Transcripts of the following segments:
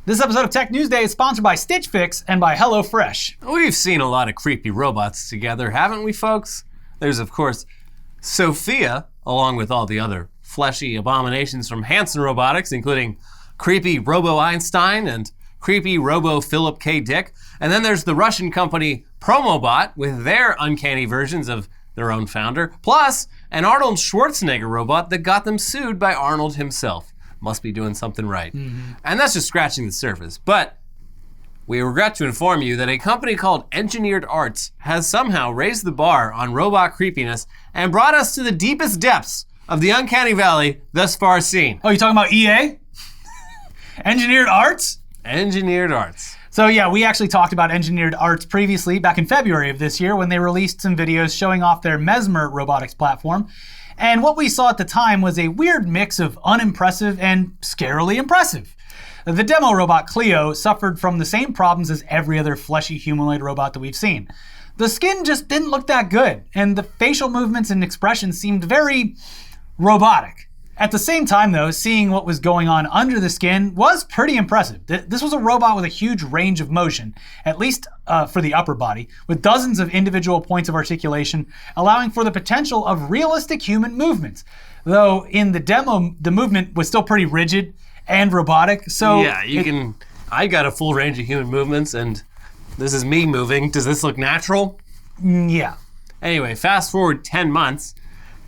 This episode of Tech News Day is sponsored by Stitch Fix and by HelloFresh. We've seen a lot of creepy robots together, haven't we, folks? There's, of course, Sophia, along with all the other fleshy abominations from Hanson Robotics, including creepy Robo Einstein and creepy Robo Philip K. Dick. And then there's the Russian company Promobot with their uncanny versions of their own founder, plus an Arnold Schwarzenegger robot that got them sued by Arnold himself. Must be doing something right. And that's just scratching the surface. But we regret to inform you that a company called Engineered Arts has somehow raised the bar on robot creepiness and brought us to the deepest depths of the uncanny valley thus far seen. Oh, you talking about EA? Engineered Arts? Engineered Arts. So yeah, we actually talked about Engineered Arts previously, back in February of this year, when they released some videos showing off their Mesmer robotics platform. And what we saw at the time was a weird mix of unimpressive and scarily impressive. The demo robot Clio suffered from the same problems as every other fleshy humanoid robot that we've seen. The skin just didn't look that good, and the facial movements and expressions seemed very robotic. At the same time though, seeing what was going on under the skin was pretty impressive. This was a robot with a huge range of motion, at least for the upper body, with dozens of individual points of articulation, allowing for the potential of realistic human movements. Though in the demo, the movement was still pretty rigid and robotic, so... Yeah, I got a full range of human movements, and this is me moving. Does this look natural? Yeah. Anyway, fast forward 10 months,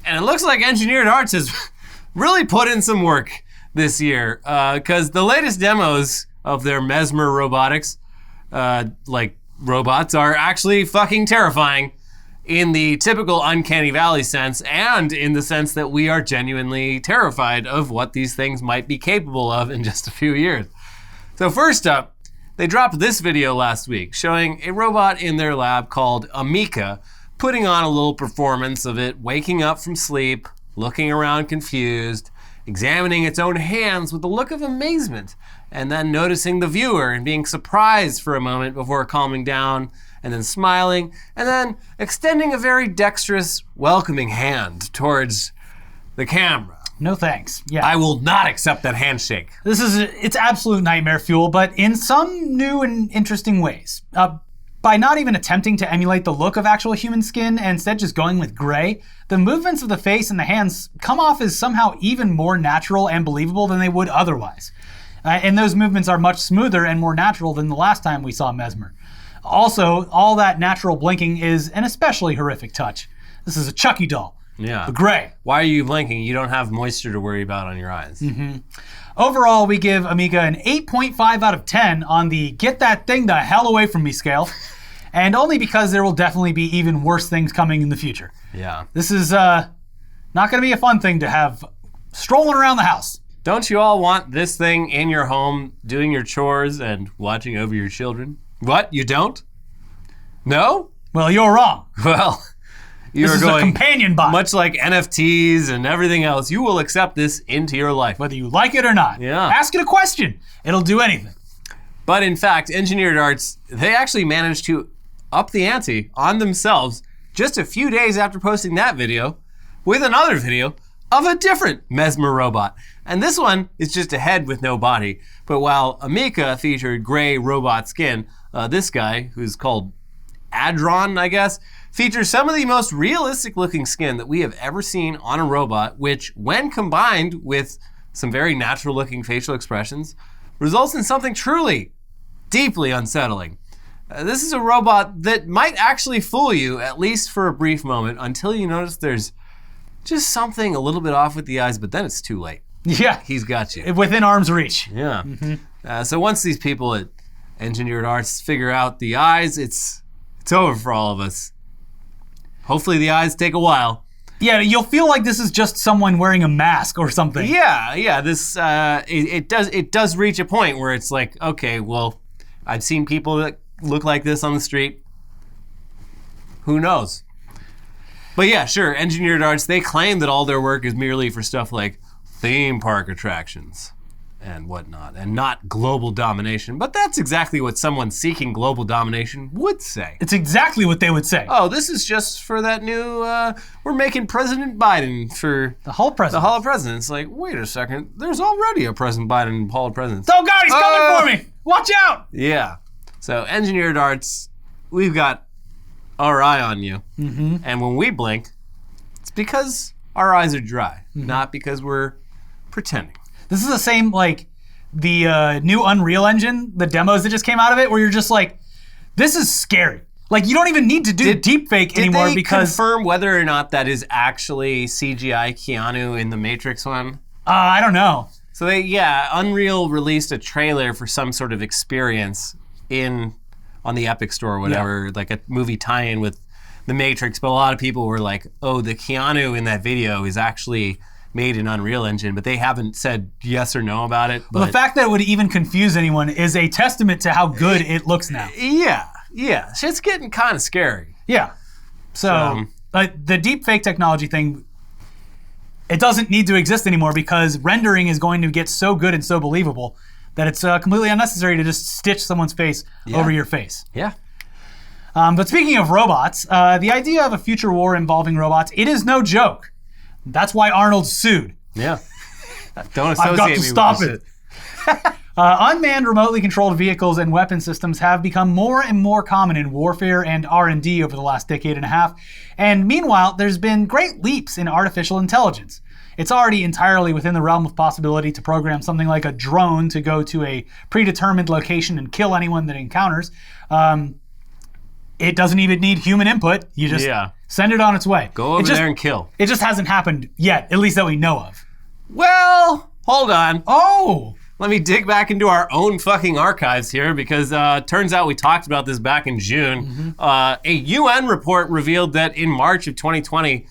and it looks like Engineered Arts has really put in some work this year, because the latest demos of their Mesmer robotics, like robots, are actually fucking terrifying in the typical Uncanny Valley sense, and in the sense that we are genuinely terrified of what these things might be capable of in just a few years. So first up, they dropped this video last week showing a robot in their lab called Amica putting on a little performance of it waking up from sleep, looking around confused, examining its own hands with a look of amazement, and then noticing the viewer and being surprised for a moment before calming down, and then smiling, and then extending a very dexterous, welcoming hand towards the camera. No thanks. Yeah. I will not accept that handshake. It's absolute nightmare fuel, but in some new and interesting ways. By not even attempting to emulate the look of actual human skin and instead just going with gray, the movements of the face and the hands come off as somehow even more natural and believable than they would otherwise. And those movements are much smoother and more natural than the last time we saw Mesmer. Also, all that natural blinking is an especially horrific touch. This is a Chucky doll. Yeah. The gray. Why are you blinking? You don't have moisture to worry about on your eyes. Overall, we give Amiga an 8.5 out of 10 on the get that thing the hell away from me scale. And only because there will definitely be even worse things coming in the future. Yeah. This is not going to be a fun thing to have strolling around the house. Don't you all want this thing in your home, doing your chores and watching over your children? What? You don't? No? Well, you're wrong. Well, this is a companion bot. Much like NFTs and everything else, you will accept this into your life. Whether you like it or not. Yeah. Ask it a question. It'll do anything. But in fact, Engineered Arts, they actually managed to up the ante on themselves just a few days after posting that video with another video of a different Mesmer robot. And this one is just a head with no body. But while Amica featured gray robot skin, this guy, who's called Adron, I guess, features some of the most realistic looking skin that we have ever seen on a robot, which when combined with some very natural looking facial expressions, results in something truly deeply unsettling. This is a robot that might actually fool you, at least for a brief moment, until you notice there's just something a little bit off with the eyes, but then it's too late. Yeah. He's got you. Within arm's reach. Yeah. So once these people at Engineered Arts figure out the eyes, it's over for all of us. Hopefully the eyes take a while. Yeah, you'll feel like this is just someone wearing a mask or something. Yeah. This it does reach a point where it's like, okay, well, I've seen people that look like this on the street. Who knows? But yeah, sure, Engineered Arts, they claim that all their work is merely for stuff like theme park attractions. and whatnot, and not global domination. But that's exactly what someone seeking global domination would say. It's exactly what they would say. Oh, this is just for that new, we're making President Biden for The Hall of Presidents. the Hall of Presidents. Like, wait a second, there's already a President Biden in the Hall of Presidents. Oh God, he's coming for me! Watch out! Yeah. So engineered arts, we've got our eye on you. Mm-hmm. And when we blink, it's because our eyes are dry, not because we're pretending. This is the same, like, the new Unreal Engine, the demos that just came out of it, where you're just like, this is scary. Like, you don't even need to do deepfake anymore Did they because... confirm whether or not that is actually CGI Keanu in the Matrix one? I don't know. So Unreal released a trailer for some sort of experience on the Epic Store or whatever, like a movie tie-in with the Matrix, but a lot of people were like, oh, the Keanu in that video is actually made in Unreal Engine, but they haven't said yes or no about it. Well, the fact that it would even confuse anyone is a testament to how good it looks now. Yeah. Shit's getting kind of scary. Yeah. So, the deepfake technology thing, it doesn't need to exist anymore because rendering is going to get so good and so believable that it's completely unnecessary to just stitch someone's face over your face. Yeah. But speaking of robots, the idea of a future war involving robots, it is no joke. That's why Arnold sued. Yeah. Don't associate I've got to me stop with it. Unmanned remotely controlled vehicles and weapon systems have become more and more common in warfare and R&D over the last decade and a half. And meanwhile, there's been great leaps in artificial intelligence. It's already entirely within the realm of possibility to program something like a drone to go to a predetermined location and kill anyone that it encounters. It doesn't even need human input. You just send it on its way. Go over there and kill. It just hasn't happened yet, at least that we know of. Well, hold on. Oh! Let me dig back into our own fucking archives here because turns out we talked about this back in June. A UN report revealed that in March of 2020,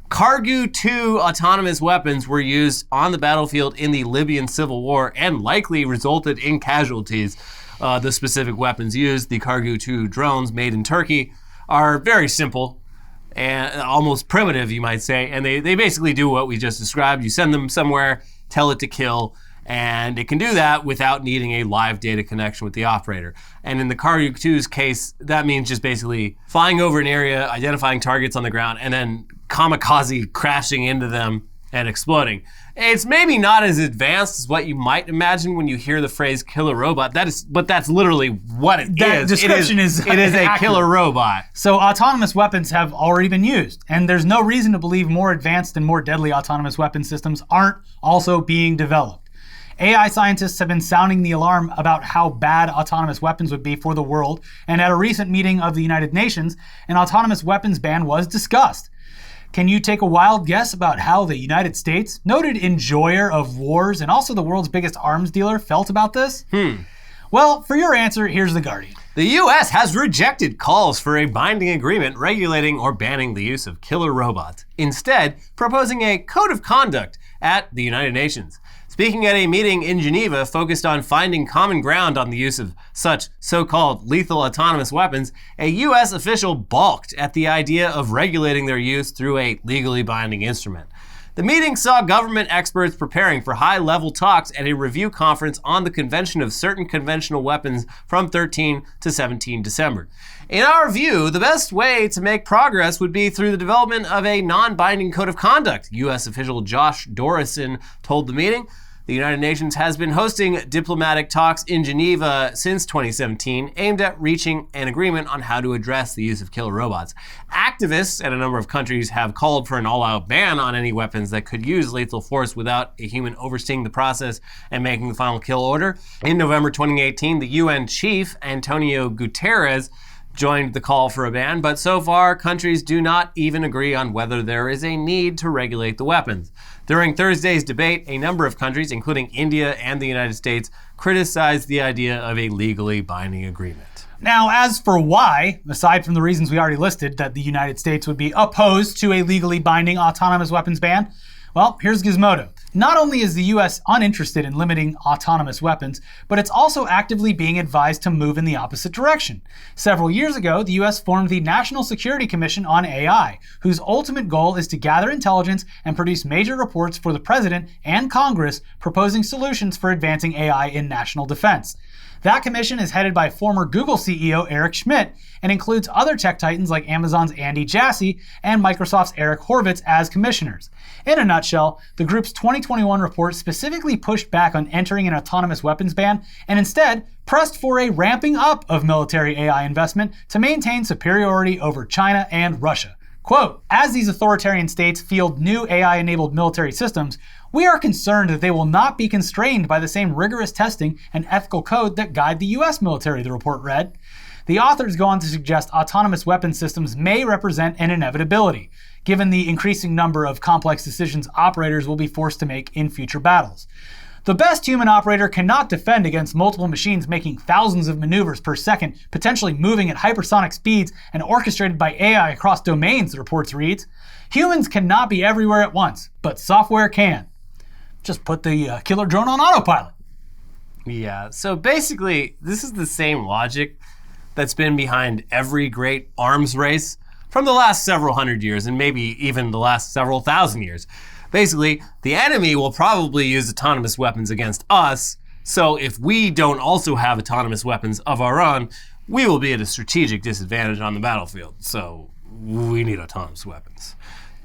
Cargo-2 autonomous weapons were used on the battlefield in the Libyan civil war and likely resulted in casualties. The specific weapons used, the Cargo-2 drones made in Turkey, are very simple and almost primitive, you might say. And they basically do what we just described. You send them somewhere, tell it to kill, and it can do that without needing a live data connection with the operator. And in the Cargo-2's case, that means just basically flying over an area, identifying targets on the ground, and then kamikaze crashing into them and exploding. It's maybe not as advanced as what you might imagine when you hear the phrase killer robot. But that's literally what it is. That description is It is a accurate. killer robot. So autonomous weapons have already been used, and there's no reason to believe more advanced and more deadly autonomous weapon systems aren't also being developed. AI scientists have been sounding the alarm about how bad autonomous weapons would be for the world, and at a recent meeting of the United Nations, an autonomous weapons ban was discussed. Can you take a wild guess about how the United States, noted enjoyer of wars and also the world's biggest arms dealer, felt about this? Well, for your answer, here's The Guardian. The U.S. has rejected calls for a binding agreement regulating or banning the use of killer robots, instead proposing a code of conduct at the United Nations. Speaking at a meeting in Geneva focused on finding common ground on the use of such so-called lethal autonomous weapons, a U.S. official balked at the idea of regulating their use through a legally binding instrument. The meeting saw government experts preparing for high-level talks at a review conference on the Convention of Certain Conventional Weapons from 13 to 17 December. In our view, the best way to make progress would be through the development of a non-binding code of conduct, U.S. official Josh Dorison told the meeting. The United Nations has been hosting diplomatic talks in Geneva since 2017, aimed at reaching an agreement on how to address the use of killer robots. Activists and a number of countries have called for an all-out ban on any weapons that could use lethal force without a human overseeing the process and making the final kill order. In November 2018, the UN chief, Antonio Guterres, joined the call for a ban, but so far, countries do not even agree on whether there is a need to regulate the weapons. During Thursday's debate, a number of countries, including India and the United States, criticized the idea of a legally binding agreement. Now, as for why, aside from the reasons we already listed, that the United States would be opposed to a legally binding autonomous weapons ban, well, here's Gizmodo. Not only is the US uninterested in limiting autonomous weapons, but it's also actively being advised to move in the opposite direction. Several years ago, the US formed the National Security Commission on AI, whose ultimate goal is to gather intelligence and produce major reports for the President and Congress proposing solutions for advancing AI in national defense. That commission is headed by former Google CEO Eric Schmidt and includes other tech titans like Amazon's Andy Jassy and Microsoft's Eric Horvitz as commissioners. In a nutshell, the group's 2021 report specifically pushed back on entering an autonomous weapons ban and instead pressed for a ramping up of military AI investment to maintain superiority over China and Russia. Quote, as these authoritarian states field new AI-enabled military systems, we are concerned that they will not be constrained by the same rigorous testing and ethical code that guide the US military, the report read. The authors go on to suggest autonomous weapon systems may represent an inevitability, given the increasing number of complex decisions operators will be forced to make in future battles. The best human operator cannot defend against multiple machines making thousands of maneuvers per second, potentially moving at hypersonic speeds and orchestrated by AI across domains, the report reads. Humans cannot be everywhere at once, but software can. Just put the killer drone on autopilot. Yeah, so basically, this is the same logic that's been behind every great arms race from the last several hundred years, and maybe even the last several thousand years. Basically, the enemy will probably use autonomous weapons against us, so if we don't also have autonomous weapons of our own, we will be at a strategic disadvantage on the battlefield. So we need autonomous weapons.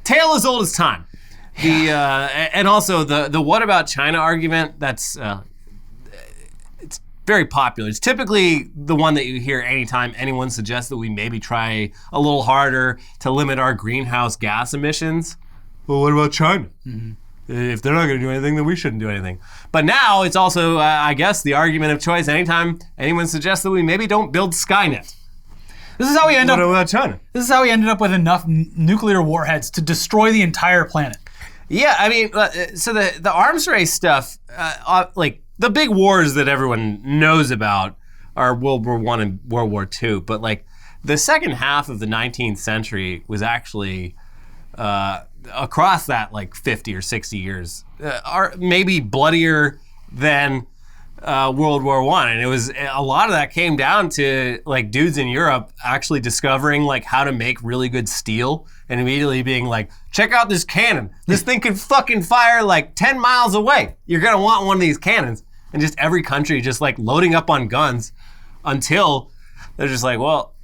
Tale as old as time. And also the what about China argument, that's it's very popular. It's typically the one that you hear anytime anyone suggests that we maybe try a little harder to limit our greenhouse gas emissions. Well, what about China? Mm-hmm. If they're not going to do anything, then we shouldn't do anything. But now it's also, I guess, the argument of choice anytime anyone suggests that we maybe don't build Skynet. This is how we What about China? This is how we ended up with enough nuclear warheads to destroy the entire planet. Yeah, I mean, so the arms race stuff, like the big wars that everyone knows about are World War I and World War II. But like the second half of the 19th century was actually across that like 50 or 60 years, are maybe bloodier than World War I. And it was, a lot of that came down to like dudes in Europe actually discovering like how to make really good steel and immediately being like, check out this cannon. This thing can fucking fire like 10 miles away. You're gonna want one of these cannons. And just every country just like loading up on guns until they're just like, well,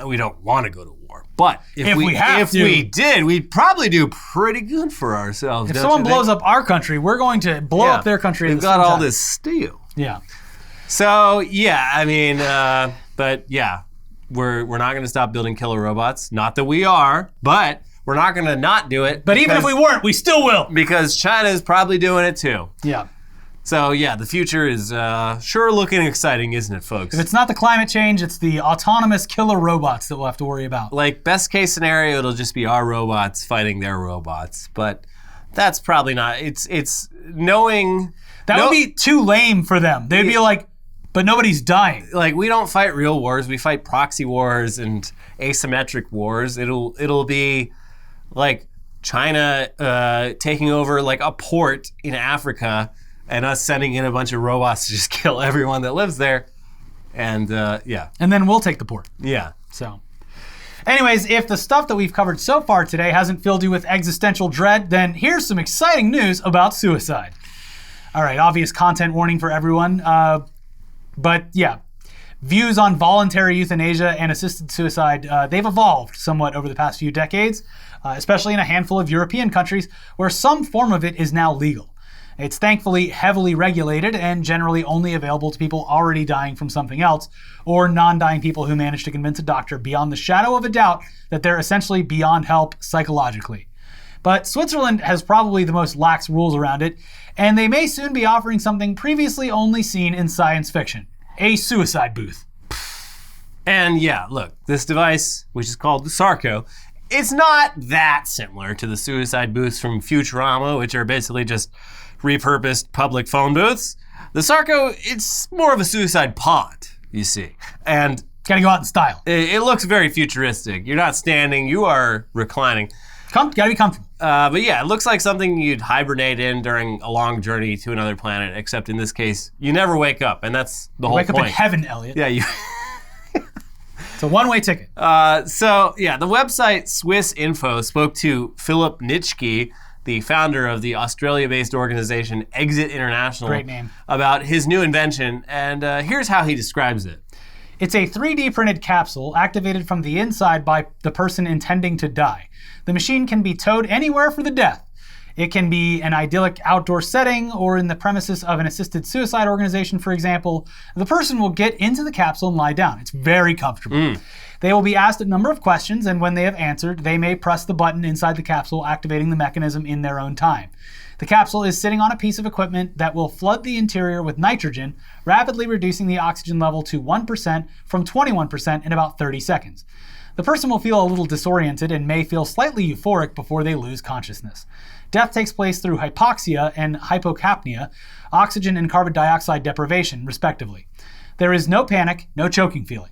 we don't want to go to war. But if we did, we'd probably do pretty good for ourselves. If someone blows up our country, we're going to blow up their country. We've got all this steel. Yeah. So yeah, I mean, but yeah, we're not going to stop building killer robots. Not that we are, but we're not going to not do it. But even if we weren't, we still will. Because China is probably doing it too. Yeah. So yeah, the future is sure looking exciting, isn't it, folks? If it's not the climate change, it's the autonomous killer robots that we'll have to worry about. Like best case scenario, it'll just be our robots fighting their robots. But that's probably not. It's knowing that would be too lame for them. They'd be like, but nobody's dying. Like we don't fight real wars. We fight proxy wars and asymmetric wars. It'll be like China taking over like a port in Africa and us sending in a bunch of robots to just kill everyone that lives there. And yeah. And then we'll take the port. Yeah. So anyways, if the stuff that we've covered so far today hasn't filled you with existential dread, then here's some exciting news about suicide. All right, obvious content warning for everyone. But yeah, views on voluntary euthanasia and assisted suicide, they've evolved somewhat over the past few decades, especially in a handful of European countries where some form of it is now legal. It's thankfully heavily regulated and generally only available to people already dying from something else, or non-dying people who manage to convince a doctor beyond the shadow of a doubt that they're essentially beyond help psychologically. But Switzerland has probably the most lax rules around it, and they may soon be offering something previously only seen in science fiction: a suicide booth. And yeah, look, this device, which is called the Sarco, it's not that similar to the suicide booths from Futurama, which are basically just repurposed public phone booths. The Sarco, it's more of a suicide pod, you see. And gotta go out in style. It looks very futuristic. You're not standing, you are reclining. Gotta be comfortable. But yeah, it looks like something you'd hibernate in during a long journey to another planet, except in this case, you never wake up, and that's the whole point. Wake up in heaven, Elliot. Yeah, you... It's a one-way ticket. So, yeah, the website Swiss Info spoke to Philip Nitschke, the founder of the Australia-based organization Exit International. Great name. About his new invention, and here's how he describes it. It's a 3D printed capsule activated from the inside by the person intending to die. The machine can be towed anywhere for the death. It can be an idyllic outdoor setting or in the premises of an assisted suicide organization, for example. The person will get into the capsule and lie down. It's very comfortable. They will be asked a number of questions, and when they have answered, they may press the button inside the capsule, activating the mechanism in their own time. The capsule is sitting on a piece of equipment that will flood the interior with nitrogen, rapidly reducing the oxygen level to 1% from 21% in about 30 seconds. The person will feel a little disoriented and may feel slightly euphoric before they lose consciousness. Death takes place through hypoxia and hypocapnia, oxygen and carbon dioxide deprivation, respectively. There is no panic, no choking feeling.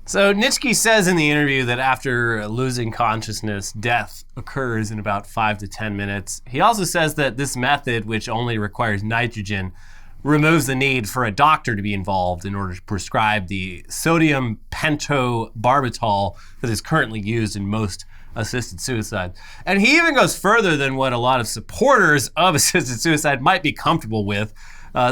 So Nitschke says in the interview that after losing consciousness, death occurs in about 5 to 10 minutes. He also says that this method, which only requires nitrogen, removes the need for a doctor to be involved in order to prescribe the sodium pentobarbital that is currently used in most assisted suicide. And he even goes further than what a lot of supporters of assisted suicide might be comfortable with,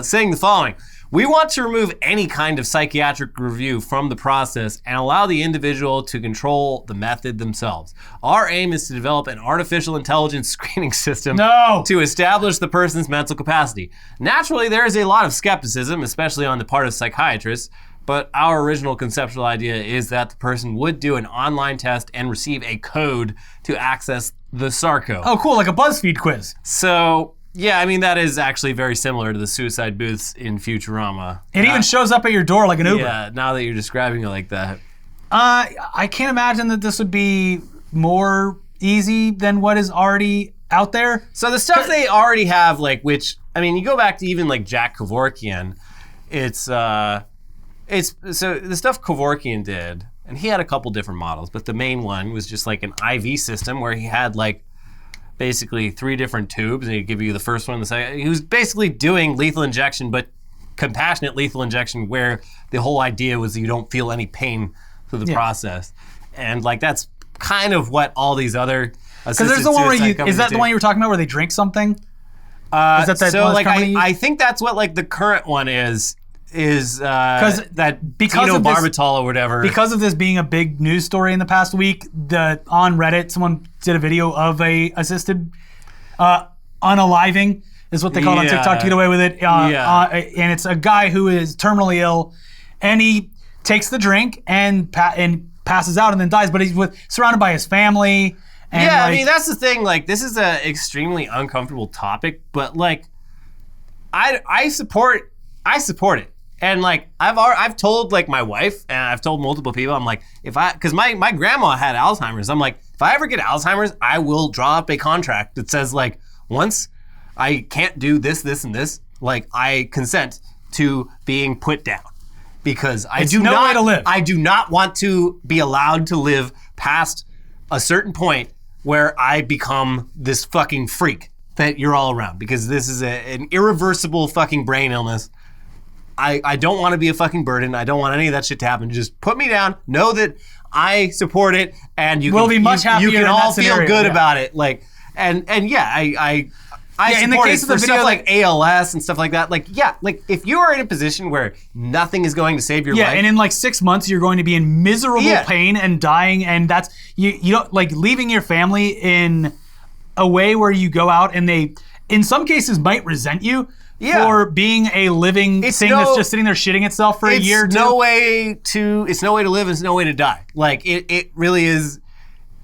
saying the following. We want to remove any kind of psychiatric review from the process and allow the individual to control the method themselves. Our aim is to develop an artificial intelligence screening system to establish the person's mental capacity. Naturally, there is a lot of skepticism, especially on the part of psychiatrists, but our original conceptual idea is that the person would do an online test and receive a code to access the Sarco. Oh, cool, like a BuzzFeed quiz. So... yeah, I mean, that is actually very similar to the suicide booths in Futurama. It even shows up at your door like an Uber. Yeah, now that you're describing it like that. I can't imagine that this would be more easy than what is already out there. So the stuff they already have, like, which, I mean, you go back to even like Jack Kevorkian, so the stuff Kevorkian did, and he had a couple different models, but the main one was just like an IV system where he had like basically 3 different tubes, and he'd give you the first one, the second. He was basically doing lethal injection, but compassionate lethal injection, where the whole idea was that you don't feel any pain through the process. And like that's kind of what all these other assisted there's the one where is that do. The one you were talking about where they drink something? Is that so like I think that's what like the current one is that phenobarbital or whatever. Because of this being a big news story in the past week, on Reddit, someone did a video of a assisted unaliving, is what they call it on TikTok to get away with it. And it's a guy who is terminally ill, and he takes the drink and passes out and then dies, but he's surrounded by his family. And I mean, that's the thing. Like, this is an extremely uncomfortable topic, but like, I support it. And like I've told like my wife, and I've told multiple people, I'm like, because my grandma had Alzheimer's, I'm like, if I ever get Alzheimer's, I will draw up a contract that says like, once I can't do this, this, and this, like I consent to being put down, because I do not want to be allowed to live past a certain point where I become this fucking freak that you're all around, because this is an irreversible fucking brain illness. I don't want to be a fucking burden. I don't want any of that shit to happen. Just put me down. Know that I support it, and you will be much happier. You can all feel good about it. Like, I support in the case of the video, stuff like ALS and stuff like that. Like, like if you are in a position where nothing is going to save your life, and in like 6 months you're going to be in miserable pain and dying, and that's you don't like leaving your family in a way where you go out and they, in some cases, might resent you. For being a living thing that's just sitting there shitting itself for a year or two. It's no way to live, and it's no way to die. Like, it really is,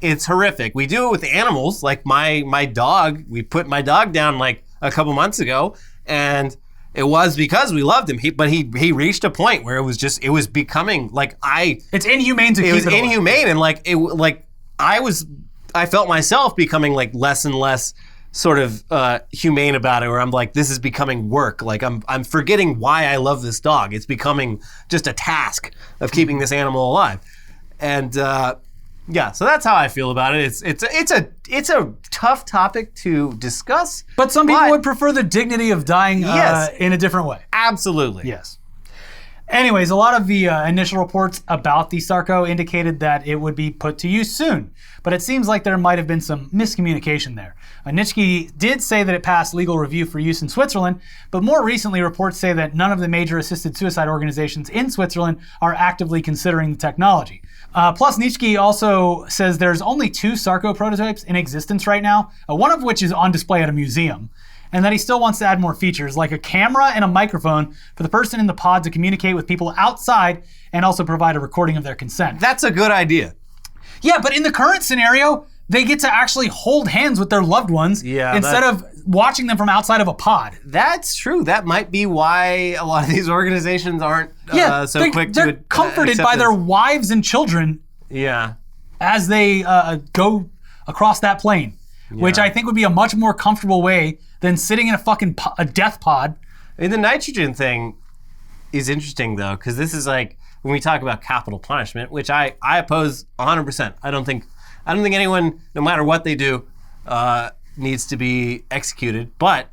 it's horrific. We do it with animals. Like my dog, we put my dog down like a couple months ago, and it was because we loved him. But he reached a point where it was becoming like it's inhumane to keep it. It was inhumane, and I felt myself becoming like less and less sort of humane about it, where I'm like, this is becoming work. Like I'm forgetting why I love this dog. It's becoming just a task of keeping this animal alive. And Yeah, so that's how I feel about it. It's a tough topic to discuss. But some people would prefer the dignity of dying in a different way. Absolutely. Yes. Anyways, a lot of the initial reports about the Sarco indicated that it would be put to use soon, but it seems like there might have been some miscommunication there. Nitschke did say that it passed legal review for use in Switzerland, but more recently reports say that none of the major assisted suicide organizations in Switzerland are actively considering the technology. Plus, Nitschke also says there's only 2 Sarco prototypes in existence right now, one of which is on display at a museum, and that he still wants to add more features, like a camera and a microphone for the person in the pod to communicate with people outside and also provide a recording of their consent. That's a good idea. Yeah, but in the current scenario, they get to actually hold hands with their loved ones instead of watching them from outside of a pod. That's true. That might be why a lot of these organizations aren't so quick to They're comforted by their wives and children as they go across that plane, which I think would be a much more comfortable way than sitting in a fucking a death pod. I mean, the nitrogen thing is interesting, though, because this is like when we talk about capital punishment, which I oppose 100%. I don't think anyone, no matter what they do, needs to be executed. But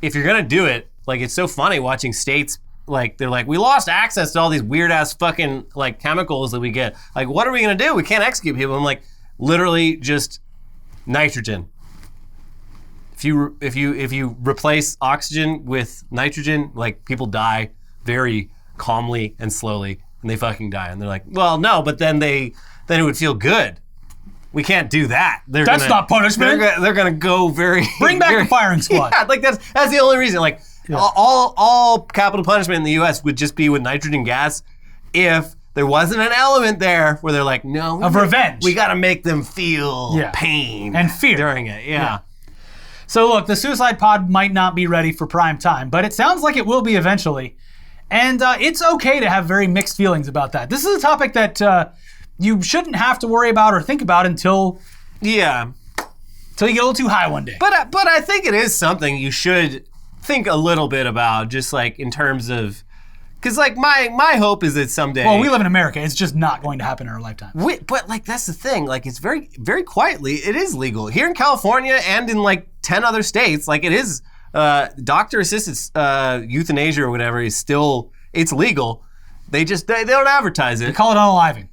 if you're gonna do it, like, it's so funny watching states, like, they're like, we lost access to all these weird ass fucking like chemicals that we get. Like, what are we gonna do? We can't execute people. I'm like, literally just nitrogen. If you replace oxygen with nitrogen, like, people die very calmly and slowly, and they fucking die. And they're like, well, no, but then it would feel good. We can't do that. That's not punishment. They're gonna go very bring back the firing squad. Yeah, like that's the only reason. Like all capital punishment in the U.S. would just be with nitrogen gas if there wasn't an element there where they're like, no, of revenge. We got to make them feel pain and fear during it. Yeah. So look, the suicide pod might not be ready for prime time, but it sounds like it will be eventually. And it's okay to have very mixed feelings about that. This is a topic that you shouldn't have to worry about or think about until you get a little too high one day. But I think it is something you should think a little bit about, just like in terms of, because like my hope is that someday. Well, we live in America. It's just not going to happen in our lifetime. But like that's the thing. Like it's very very quietly. It is legal here in California and in like 10 other states. Like it is doctor-assisted euthanasia or whatever is still, it's legal. They don't advertise it. They call it unaliving.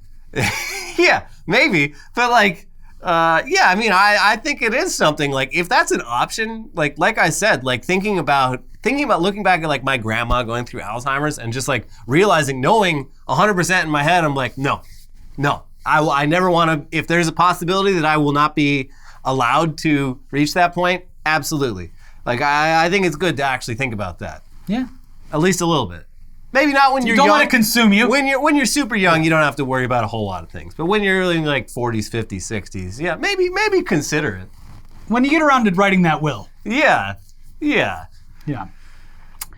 Yeah, maybe. But like, I mean, I think it is something, like, if that's an option, like I said, like thinking about looking back at like my grandma going through Alzheimer's and just like realizing, knowing 100% in my head, I'm like, no, I never want to, if there's a possibility that I will not be allowed to reach that point, absolutely. Like, I think it's good to actually think about that. Yeah. At least a little bit. Maybe not when you're young. Don't let it consume you. When you're super young, you don't have to worry about a whole lot of things. But when you're really in like 40s, 50s, 60s, yeah, maybe consider it. When you get around to writing that will. Yeah.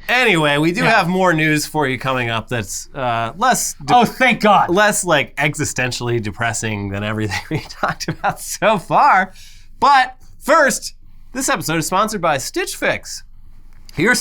Anyway, we do have more news for you coming up that's less... thank God. Less like existentially depressing than everything we talked about so far. But first, this episode is sponsored by Stitch Fix. Your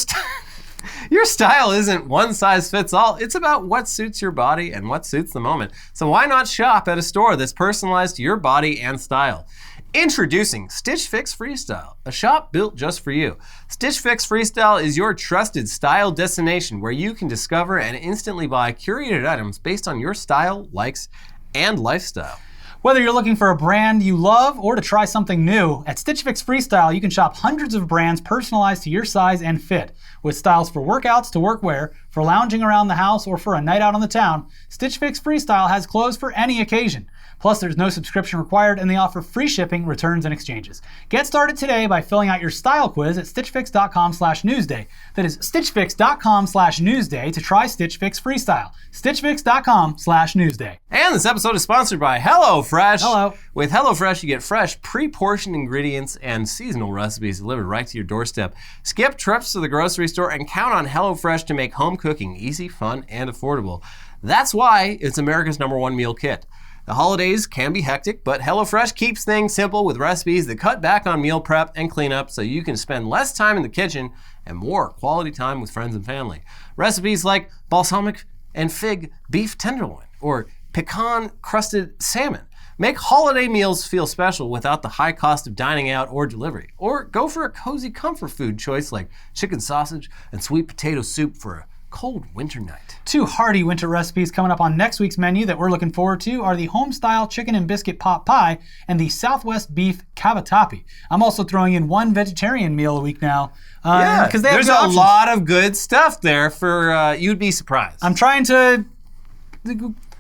style isn't one size fits all. It's about what suits your body and what suits the moment. So why not shop at a store that's personalized to your body and style? Introducing Stitch Fix Freestyle, a shop built just for you. Stitch Fix Freestyle is your trusted style destination where you can discover and instantly buy curated items based on your style, likes, and lifestyle. Whether you're looking for a brand you love or to try something new, at Stitch Fix Freestyle you can shop hundreds of brands personalized to your size and fit. With styles for workouts to workwear, for lounging around the house, or for a night out on the town, Stitch Fix Freestyle has clothes for any occasion. Plus, there's no subscription required, and they offer free shipping, returns, and exchanges. Get started today by filling out your style quiz at stitchfix.com/newsday. That is stitchfix.com/newsday to try Stitch Fix Freestyle. stitchfix.com/newsday. And this episode is sponsored by HelloFresh. Hello. With HelloFresh, you get fresh, pre-portioned ingredients and seasonal recipes delivered right to your doorstep. Skip trips to the grocery store and count on HelloFresh to make home cooking easy, fun, and affordable. That's why it's America's #1 meal kit. The holidays can be hectic, but HelloFresh keeps things simple with recipes that cut back on meal prep and cleanup so you can spend less time in the kitchen and more quality time with friends and family. Recipes like balsamic and fig beef tenderloin or pecan crusted salmon. Make holiday meals feel special without the high cost of dining out or delivery. Or go for a cozy comfort food choice like chicken sausage and sweet potato soup for a cold winter night. 2 hearty winter recipes coming up on next week's menu that we're looking forward to are the home-style chicken and biscuit pot pie and the Southwest beef cavatappi. I'm also throwing in 1 vegetarian meal a week now. Because there's a lot of good stuff there for you'd be surprised. I'm trying to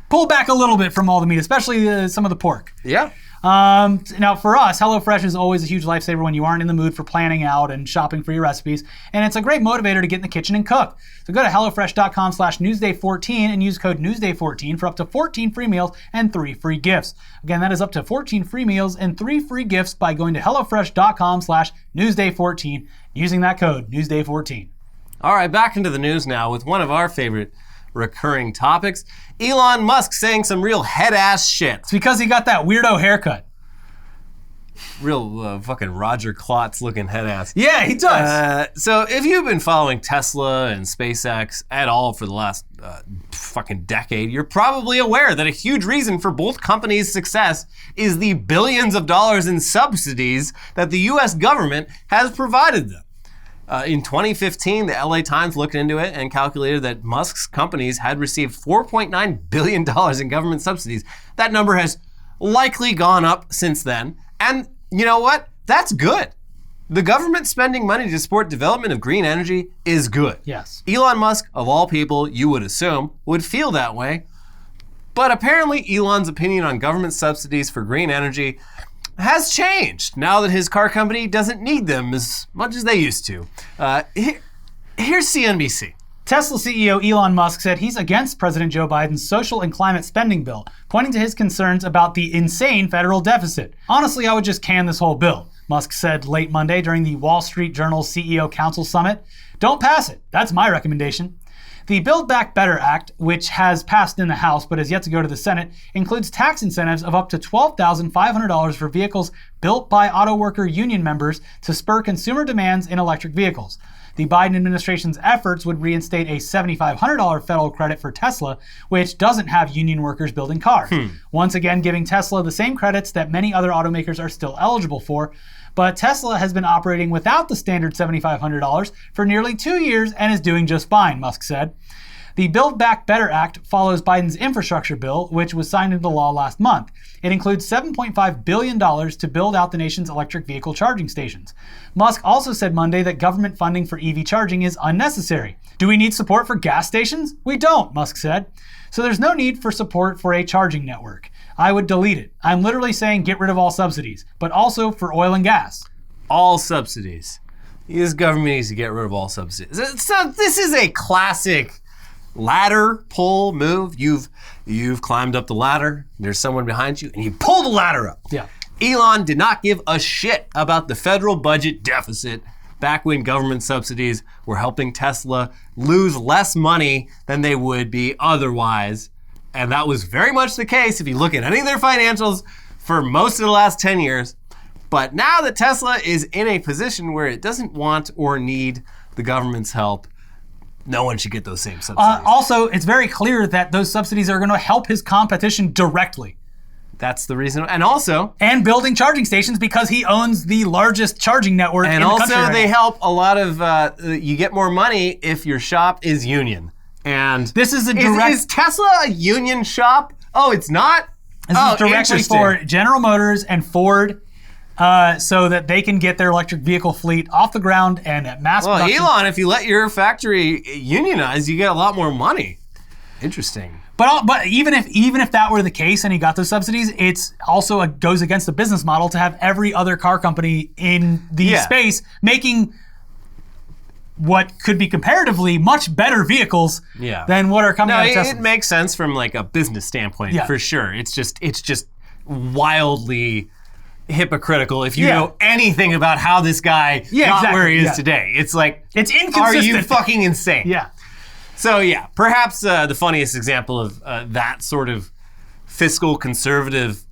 pull back a little bit from all the meat, especially some of the pork. Yeah. Now for us, HelloFresh is always a huge lifesaver when you aren't in the mood for planning out and shopping for your recipes, and it's a great motivator to get in the kitchen and cook. So go to HelloFresh.com/Newsday14 and use code Newsday14 for up to 14 free meals and 3 free gifts. Again, that is up to 14 free meals and 3 free gifts by going to HelloFresh.com/Newsday14 using that code Newsday14. All right, back into the news now with one of our favorite recurring topics. Elon Musk saying some real head-ass shit. It's because he got that weirdo haircut. Real fucking Roger Klotz looking head-ass. Yeah, he does. So if you've been following Tesla and SpaceX at all for the last fucking decade, you're probably aware that a huge reason for both companies' success is the billions of dollars in subsidies that the US government has provided them. In 2015, the LA Times looked into it and calculated that Musk's companies had received $4.9 billion in government subsidies. That number has likely gone up since then. And you know what? That's good. The government spending money to support development of green energy is good. Yes. Elon Musk, of all people, you would assume, would feel that way. But apparently Elon's opinion on government subsidies for green energy has changed now that his car company doesn't need them as much as they used to. Here's CNBC. Tesla CEO Elon Musk said he's against President Joe Biden's social and climate spending bill, pointing to his concerns about the insane federal deficit. Honestly, I would just can this whole bill, Musk said late Monday during the Wall Street Journal CEO Council Summit. Don't pass it. That's my recommendation. The Build Back Better Act, which has passed in the House but has yet to go to the Senate, includes tax incentives of up to $12,500 for vehicles built by auto worker union members to spur consumer demands in electric vehicles. The Biden administration's efforts would reinstate a $7,500 federal credit for Tesla, which doesn't have union workers building cars. Once again, giving Tesla the same credits that many other automakers are still eligible for. But Tesla has been operating without the standard $7,500 for nearly 2 years and is doing just fine, Musk said. The Build Back Better Act follows Biden's infrastructure bill, which was signed into law last month. It includes $7.5 billion to build out the nation's electric vehicle charging stations. Musk also said Monday that government funding for EV charging is unnecessary. Do we need support for gas stations? We don't, Musk said. So there's no need for support for a charging network. I would delete it. I'm literally saying get rid of all subsidies, but also for oil and gas. All subsidies. This government needs to get rid of all subsidies. So this is a classic ladder pull move. You've climbed up the ladder, there's someone behind you, and you pull the ladder up. Yeah. Elon did not give a shit about the federal budget deficit back when government subsidies were helping Tesla lose less money than they would be otherwise. And that was very much the case if you look at any of their financials for most of the last 10 years. But now that Tesla is in a position where it doesn't want or need the government's help, no one should get those same subsidies. Also, it's very clear that those subsidies are going to help his competition directly. That's the reason. And building charging stations because he owns the largest charging network in the country. And also they help a lot of, you get more money if your shop is union. And this is a direct... Is Tesla a union shop? Oh, it's not? This is directly for General Motors and Ford so that they can get their electric vehicle fleet off the ground and at mass production. Elon, if you let your factory unionize, you get a lot more money. Interesting. But even if that were the case and he got those subsidies, it's also goes against the business model to have every other car company in the space making what could be comparatively much better vehicles than what are coming out of Tesla. It makes sense from like a business standpoint, for sure. It's just wildly hypocritical if you know anything about how this guy got where he is today. It's like, it's inconsistent. Are you fucking insane? Yeah. So perhaps the funniest example of that sort of fiscal conservative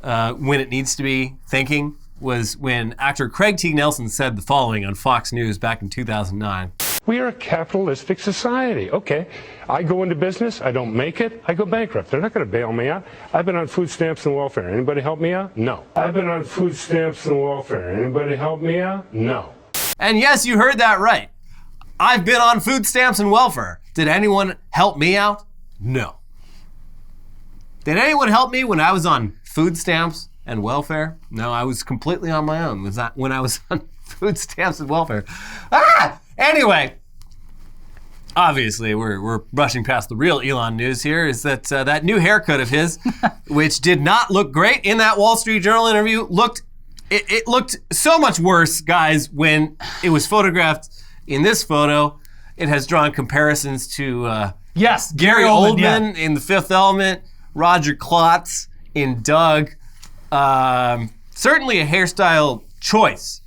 when it needs to be thinking was when actor Craig T. Nelson said the following on Fox News back in 2009. We are a capitalistic society. Okay, I go into business, I don't make it, I go bankrupt. They're not going to bail me out. I've been on food stamps and welfare. Anybody help me out? No. I've been on food stamps and welfare. Anybody help me out? No. And yes, you heard that right. I've been on food stamps and welfare. Did anyone help me out? No. Did anyone help me when I was on food stamps and welfare? No, I was completely on my own. Was that when I was on food stamps and welfare? Anyway, obviously we're brushing past the real Elon news here. Is that that new haircut of his, which did not look great in that Wall Street Journal interview, looked so much worse, guys, when it was photographed in this photo. It has drawn comparisons to yes, Gary Oldman in The Fifth Element, Roger Klotz in Doug. Certainly a hairstyle choice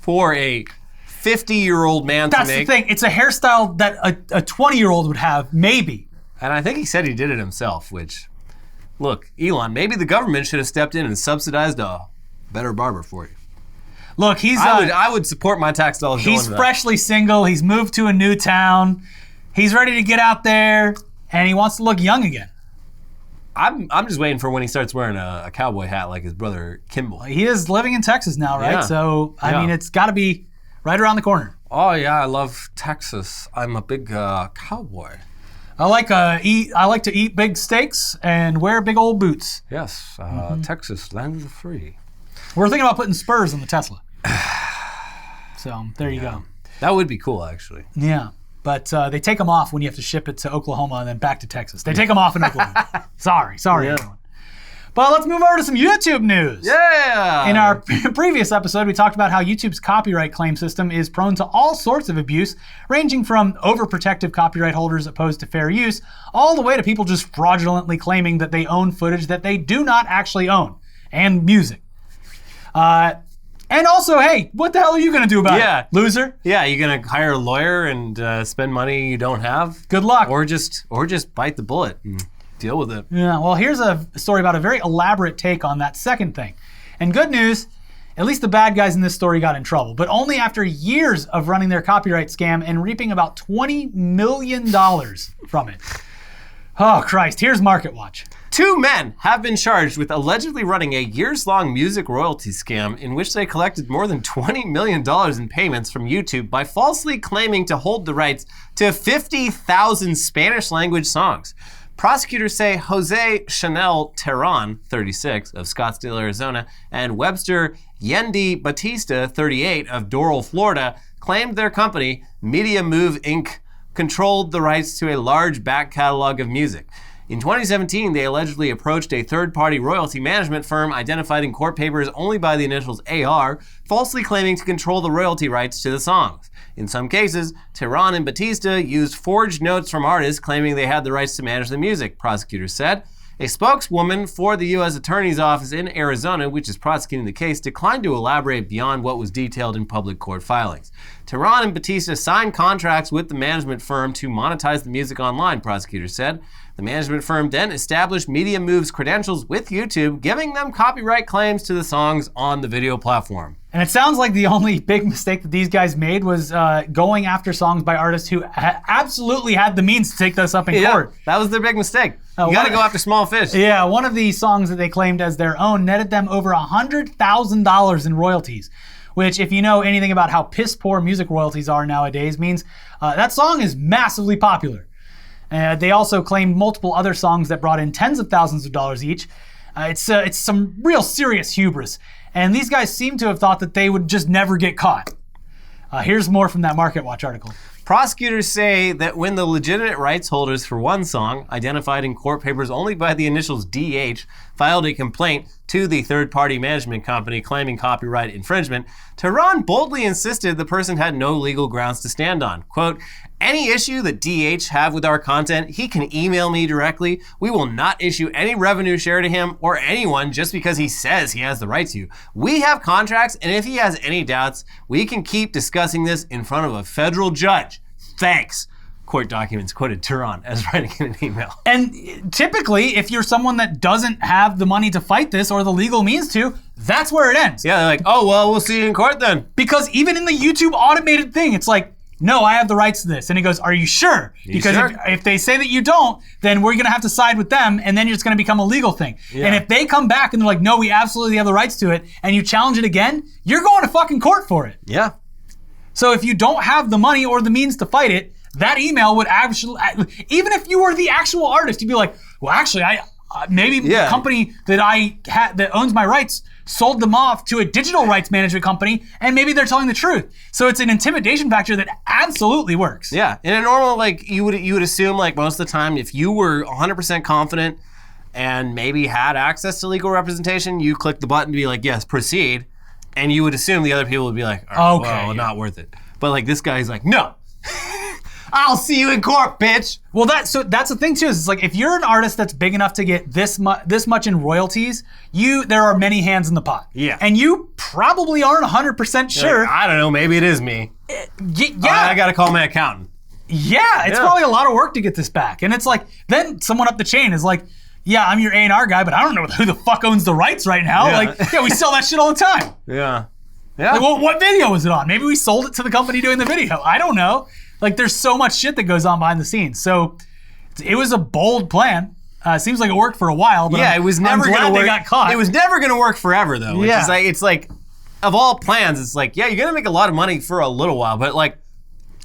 for a 50-year-old man to make. That's the thing. It's a hairstyle that a 20-year-old would have, maybe. And I think he said he did it himself, which, look, Elon, maybe the government should have stepped in and subsidized a better barber for you. Look, he's... I would support my tax dollars going to that. He's freshly single. He's moved to a new town. He's ready to get out there, and he wants to look young again. I'm just waiting for when he starts wearing a cowboy hat like his brother Kimball. He is living in Texas now, right? Yeah. So, I mean, it's got to be right around the corner. Oh, yeah, I love Texas. I'm a big cowboy. I like to eat big steaks and wear big old boots. Yes, Texas, land of the free. We're thinking about putting spurs on the Tesla. So, there you go. That would be cool, actually. Yeah. But they take them off when you have to ship it to Oklahoma and then back to Texas. They take them off in Oklahoma. Sorry, everyone. But let's move over to some YouTube news. Yeah! In our previous episode, we talked about how YouTube's copyright claim system is prone to all sorts of abuse, ranging from overprotective copyright holders opposed to fair use, all the way to people just fraudulently claiming that they own footage that they do not actually own, and music. And also, hey, what the hell are you going to do about it, loser? Yeah, you going to hire a lawyer and spend money you don't have? Good luck. Or just bite the bullet and deal with it. Yeah, well, here's a story about a very elaborate take on that second thing. And good news, at least the bad guys in this story got in trouble, but only after years of running their copyright scam and reaping about $20 million from it. Oh, Christ. Here's Market Watch. 2 men have been charged with allegedly running a years-long music royalty scam in which they collected more than $20 million in payments from YouTube by falsely claiming to hold the rights to 50,000 Spanish-language songs. Prosecutors say Jose Chanel Terran, 36, of Scottsdale, Arizona, and Webster Yendi Batista, 38, of Doral, Florida, claimed their company, Media Move Inc., controlled the rights to a large back catalog of music. In 2017, they allegedly approached a third-party royalty management firm identified in court papers only by the initials AR, falsely claiming to control the royalty rights to the songs. In some cases, Terran and Batista used forged notes from artists claiming they had the rights to manage the music, prosecutors said. A spokeswoman for the U.S. Attorney's Office in Arizona, which is prosecuting the case, declined to elaborate beyond what was detailed in public court filings. Terran and Batista signed contracts with the management firm to monetize the music online, prosecutors said. The management firm then established Media Move's credentials with YouTube, giving them copyright claims to the songs on the video platform. And it sounds like the only big mistake that these guys made was going after songs by artists who absolutely had the means to take this up in court. That was their big mistake. You gotta go after small fish. Yeah, one of the songs that they claimed as their own netted them over $100,000 in royalties, which, if you know anything about how piss poor music royalties are nowadays, means that song is massively popular. They also claimed multiple other songs that brought in tens of thousands of dollars each. It's some real serious hubris. And these guys seem to have thought that they would just never get caught. Here's more from that Market Watch article. Prosecutors say that when the legitimate rights holders for one song, identified in court papers only by the initials DH, filed a complaint to the third-party management company claiming copyright infringement, Terran boldly insisted the person had no legal grounds to stand on. Quote, "Any issue that DH have with our content, he can email me directly. We will not issue any revenue share to him or anyone just because he says he has the right to. We have contracts, and if he has any doubts, we can keep discussing this in front of a federal judge. Thanks." Court documents quoted Terran as writing in an email. And typically, if you're someone that doesn't have the money to fight this or the legal means to, that's where it ends. Yeah, they're like, oh, well, we'll see you in court then. Because even in the YouTube automated thing, it's like, no, I have the rights to this. And he goes, are you sure? Because sure? if they say that you don't, then we're going to have to side with them, and then it's going to become a legal thing. Yeah. And if they come back and they're like, no, we absolutely have the rights to it, and you challenge it again, you're going to fucking court for it. Yeah. So if you don't have the money or the means to fight it, that email would actually, even if you were the actual artist, you'd be like, well, actually, maybe the company that owns my rights sold them off to a digital rights management company, and maybe they're telling the truth. So it's an intimidation factor that absolutely works. Yeah, in a normal, like, you would assume, like, most of the time, if you were 100% confident and maybe had access to legal representation, you click the button to be like, yes, proceed, and you would assume the other people would be like, oh, okay, well, not worth it. But like this guy's like, no. I'll see you in court, bitch. Well, that's the thing too. Is it's like if you're an artist that's big enough to get this much in royalties, there are many hands in the pot. Yeah. And you probably aren't 100% sure. Like, I don't know. Maybe it is me. Yeah. I got to call my accountant. Yeah. It's probably a lot of work to get this back. And it's like then someone up the chain is like, yeah, I'm your A&R guy, but I don't know who the fuck owns the rights right now. Yeah. Like, yeah, we sell that shit all the time. Yeah. Yeah. Like, well, what video was it on? Maybe we sold it to the company doing the video. I don't know. Like, there's so much shit that goes on behind the scenes. So it was a bold plan. Seems like it worked for a while, but it was never going to work. They got caught. It was never going to work forever, though. Which is like, it's like, of all plans, it's like, yeah, you're going to make a lot of money for a little while, but like,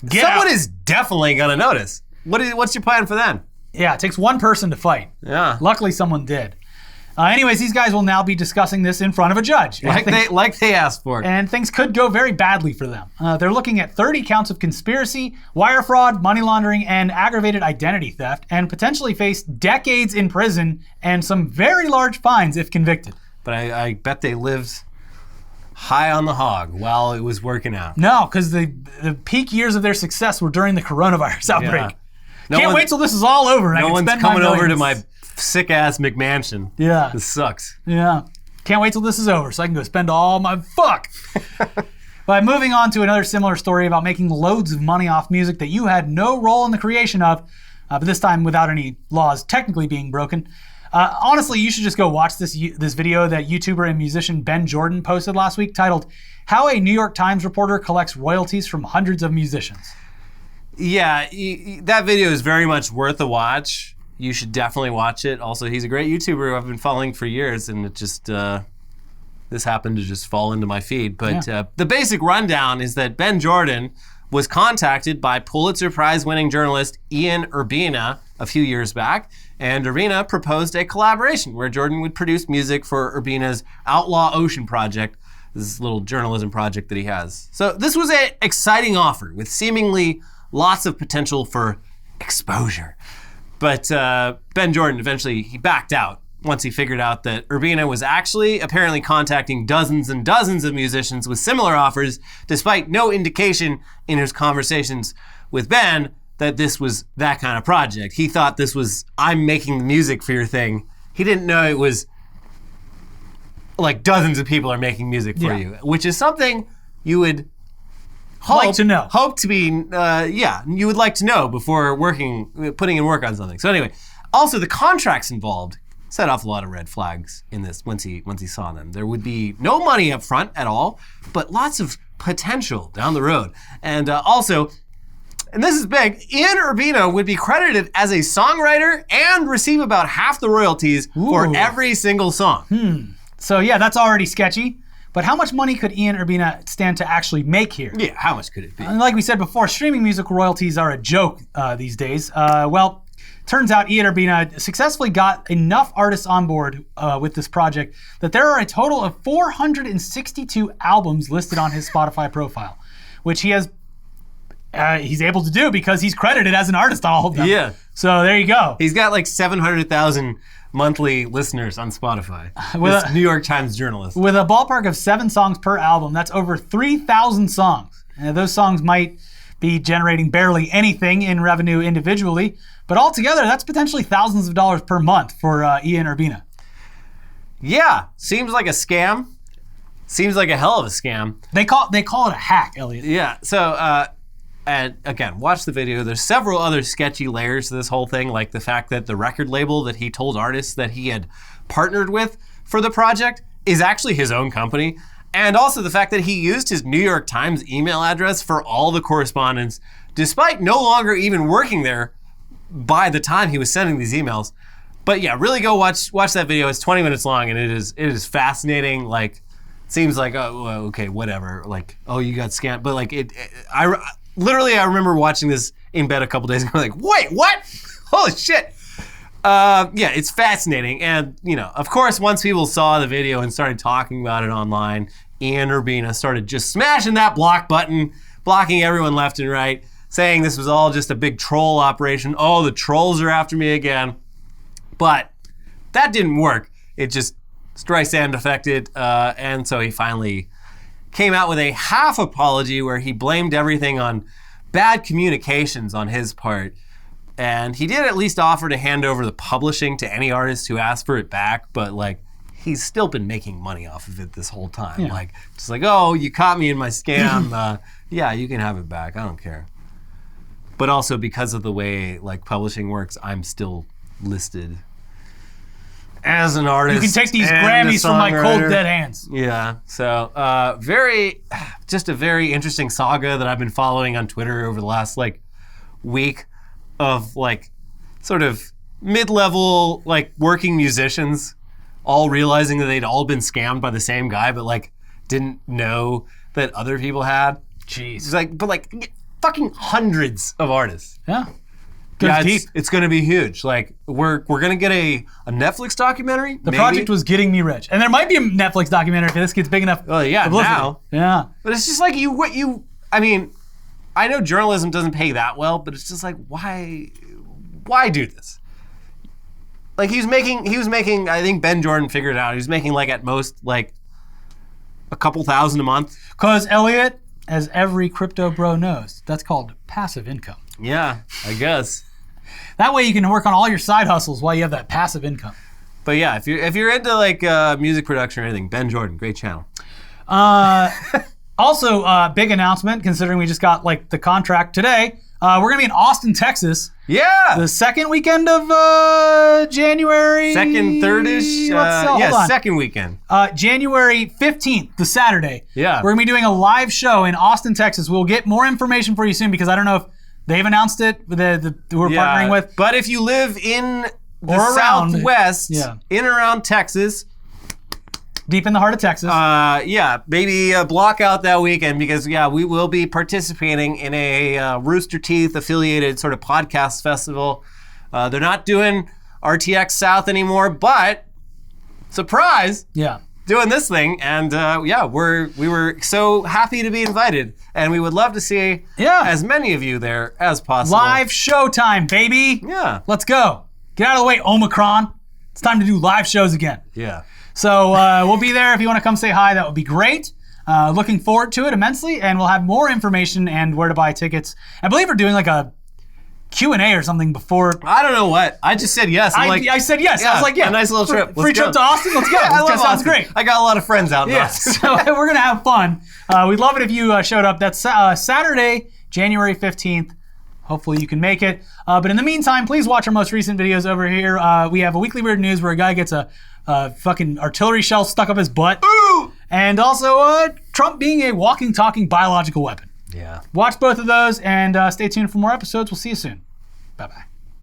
someone is definitely going to notice. What's your plan for then? Yeah, it takes one person to fight. Yeah. Luckily, someone did. Anyways, these guys will now be discussing this in front of a judge. Like they asked for it. And things could go very badly for them. They're looking at 30 counts of conspiracy, wire fraud, money laundering, and aggravated identity theft, and potentially face decades in prison and some very large fines if convicted. But I bet they lived high on the hog while it was working out. No, because the peak years of their success were during the coronavirus outbreak. Yeah. Can't wait till this is all over. No one's coming over to my sick-ass McMansion. Yeah. This sucks. Yeah. Can't wait till this is over so I can go spend all my fuck. But moving on to another similar story about making loads of money off music that you had no role in the creation of, but this time without any laws technically being broken. Honestly, you should just go watch this video that YouTuber and musician Benn Jordan posted last week titled, How a New York Times Reporter Collects Royalties from Hundreds of Musicians. Yeah, that video is very much worth a watch. You should definitely watch it. Also, he's a great YouTuber who I've been following for years, and it just this happened to just fall into my feed. But the basic rundown is that Benn Jordan was contacted by Pulitzer Prize-winning journalist Ian Urbina a few years back, and Urbina proposed a collaboration where Jordan would produce music for Urbina's Outlaw Ocean project, this little journalism project that he has. So this was an exciting offer with seemingly lots of potential for exposure. But Benn Jordan eventually he backed out once he figured out that Urbina was actually apparently contacting dozens and dozens of musicians with similar offers, despite no indication in his conversations with Ben that this was that kind of project. He thought this was, I'm making the music for your thing. He didn't know it was like dozens of people are making music for you, which is something you would hope to be, you would like to know before putting in work on something. So anyway, also the contracts involved set off a lot of red flags in this once he saw them. There would be no money up front at all, but lots of potential down the road. And also, and this is big, Ian Urbina would be credited as a songwriter and receive about half the royalties for every single song. So yeah, that's already sketchy. But how much money could Ian Urbina stand to actually make here? Yeah, how much could it be? And like we said before, streaming music royalties are a joke these days. Well, turns out Ian Urbina successfully got enough artists on board with this project that there are a total of 462 albums listed on his Spotify profile, which he's able to do because he's credited as an artist on all of them. Yeah. So there you go. He's got like 700,000 monthly listeners on Spotify. With New York Times journalist. With a ballpark of 7 songs per album, that's over 3,000 songs. And those songs might be generating barely anything in revenue individually, but altogether, that's potentially thousands of dollars per month for Ian Urbina. Yeah, seems like a scam. Seems like a hell of a scam. They call it a hack, Elliot. Yeah, so and again, watch the video. There's several other sketchy layers to this whole thing, like the fact that the record label that he told artists that he had partnered with for the project is actually his own company. And also the fact that he used his New York Times email address for all the correspondence, despite no longer even working there by the time he was sending these emails. But yeah, really go watch that video. It's 20 minutes long, and it is fascinating. Like, seems like, oh, well, okay, whatever. Like, oh, you got scammed. But like, I remember watching this in bed a couple days ago. Like, wait, what? Holy shit. Yeah, it's fascinating. And, you know, of course, once people saw the video and started talking about it online, Ian Urbina started just smashing that block button, blocking everyone left and right, saying this was all just a big troll operation. Oh, the trolls are after me again. But that didn't work. It just Streisand affected. And so he finally came out with a half apology where he blamed everything on bad communications on his part. And he did at least offer to hand over the publishing to any artist who asked for it back, but like, he's still been making money off of it this whole time. Yeah. Like, just like, oh, you caught me in my scam. Yeah, you can have it back. I don't care. But also because of the way like publishing works, I'm still listed as an artist. You can take these and Grammys a from my cold songwriter. dead hands. Yeah. So, just a very interesting saga that I've been following on Twitter over the last like week of like sort of mid-level like working musicians all realizing that they'd all been scammed by the same guy, but like didn't know that other people had. Jeez. It's like, but like fucking hundreds of artists. Yeah. Goes Yeah, deep. it's going to be huge. Like we're going to get a Netflix documentary. The project was getting me rich. And there might be a Netflix documentary if this gets big enough. Well, yeah, publicity. now. Yeah. But it's just like I mean, I know journalism doesn't pay that well, but it's just like, why do this? Like he was making, I think Benn Jordan figured it out. He was making like at most like a couple thousand a month. Because Elliot, as every crypto bro knows, that's called passive income. Yeah, I guess. That way you can work on all your side hustles while you have that passive income. But yeah, if you're into like music production or anything, Benn Jordan, great channel. Also, big announcement, considering we just got like the contract today. We're gonna be in Austin, Texas. Yeah. The second weekend of January. Second, third-ish. hold on. Second weekend. January 15th, the Saturday. Yeah. We're gonna be doing a live show in Austin, Texas. We'll get more information for you soon because I don't know if they've announced it. Who we're partnering with. But if you live in the Or around. Southwest, Yeah. in and around Texas, Deep in the heart of Texas. maybe block out that weekend because, we will be participating in a Rooster Teeth affiliated sort of podcast festival. They're not doing RTX South anymore, but surprise, yeah. doing this thing. And we were so happy to be invited. And we would love to see as many of you there as possible. Live showtime, baby. Yeah. Let's go. Get out of the way, Omicron. It's time to do live shows again. Yeah. So we'll be there. If you want to come say hi, that would be great. Looking forward to it immensely, and we'll have more information and where to buy tickets. I believe we're doing like a Q&A or something before. I don't know what. I just said yes. I said yes. I was like, a nice little trip. Free trip to Austin? Let's go. I love That sounds Austin. great. I got a lot of friends out in Yeah, Austin. so we're going to have fun. We'd love it if you showed up. That's Saturday, January 15th. Hopefully you can make it. But in the meantime, please watch our most recent videos over here. We have a Weekly Weird News where a guy gets a fucking artillery shell stuck up his butt. Ooh! And also Trump being a walking, talking biological weapon. Yeah. Watch both of those and stay tuned for more episodes. We'll see you soon. Bye-bye.